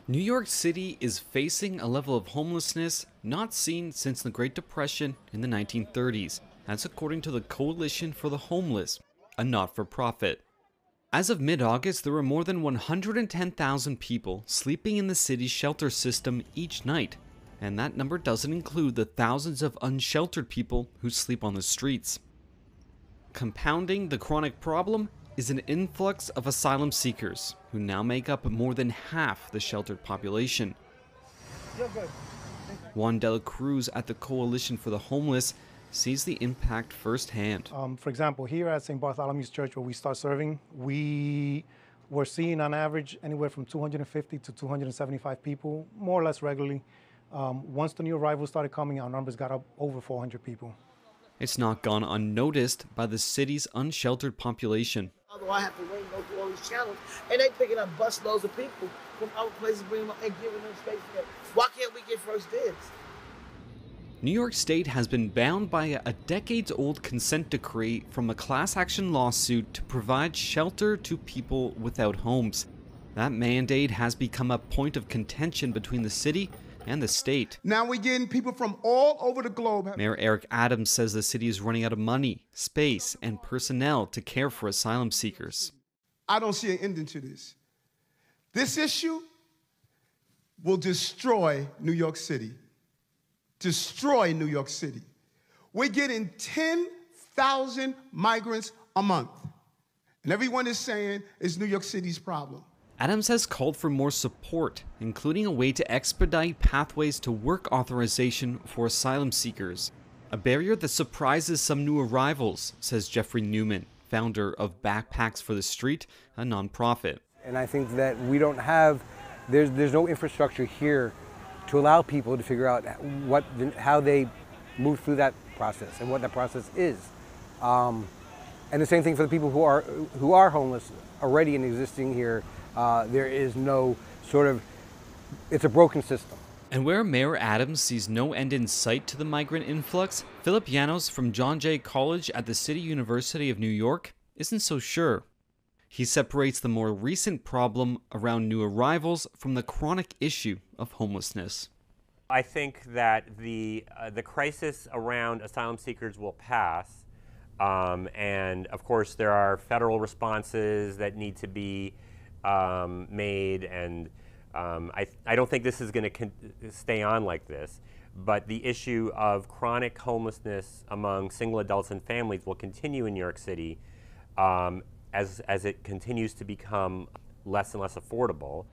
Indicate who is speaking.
Speaker 1: New York City is facing a level of homelessness not seen since the Great Depression in the 1930s. That's according to the Coalition for the Homeless, a not-for-profit. As of mid-August, there were more than 110,000 people sleeping in the city's shelter system each night, and that number doesn't include the thousands of unsheltered people who sleep on the streets. Compounding the chronic problem is an influx of asylum seekers, who now make up more than half the sheltered population. Juan de la Cruz at the Coalition for the Homeless sees the impact firsthand.
Speaker 2: For example, here at St. Bartholomew's Church, where we start serving, we were seeing on average anywhere from 250 to 275 people, more or less regularly. Once the new arrivals started coming, our numbers got up over 400 people.
Speaker 1: It's not gone unnoticed by the city's unsheltered population.
Speaker 3: Although I have to wait and go through all these channels, and they picking up busloads of people from other places, bringing them and giving them space for them. Why can't we get first dibs?
Speaker 1: New York State has been bound by a decades-old consent decree from a class action lawsuit to provide shelter to people without homes. That mandate has become a point of contention between the city and the state.
Speaker 4: Now we're getting people from all over the globe.
Speaker 1: Mayor Eric Adams says the city is running out of money, space, and personnel to care for asylum seekers.
Speaker 4: I don't see an ending to this. This issue will destroy New York City. Destroy New York City. We're getting 10,000 migrants a month. And everyone is saying it's New York City's problem.
Speaker 1: Adams has called for more support, including a way to expedite pathways to work authorization for asylum seekers. A barrier that surprises some new arrivals, says Jeffrey Newman, founder of Backpacks for the Street, a nonprofit.
Speaker 5: And I think that we don't have, there's no infrastructure here to allow people to figure out how they move through that process and what that process is. And the same thing for the people who are homeless already and existing here. There is no it's a broken system.
Speaker 1: And where Mayor Adams sees no end in sight to the migrant influx, Philip Llanos from John Jay College at the City University of New York isn't so sure. He separates the more recent problem around new arrivals from the chronic issue of homelessness.
Speaker 6: I think that the crisis around asylum seekers will pass, and of course there are federal responses that need to be made, and I don't think this is going to stay on like this, but the issue of chronic homelessness among single adults and families will continue in New York City as it continues to become less and less affordable.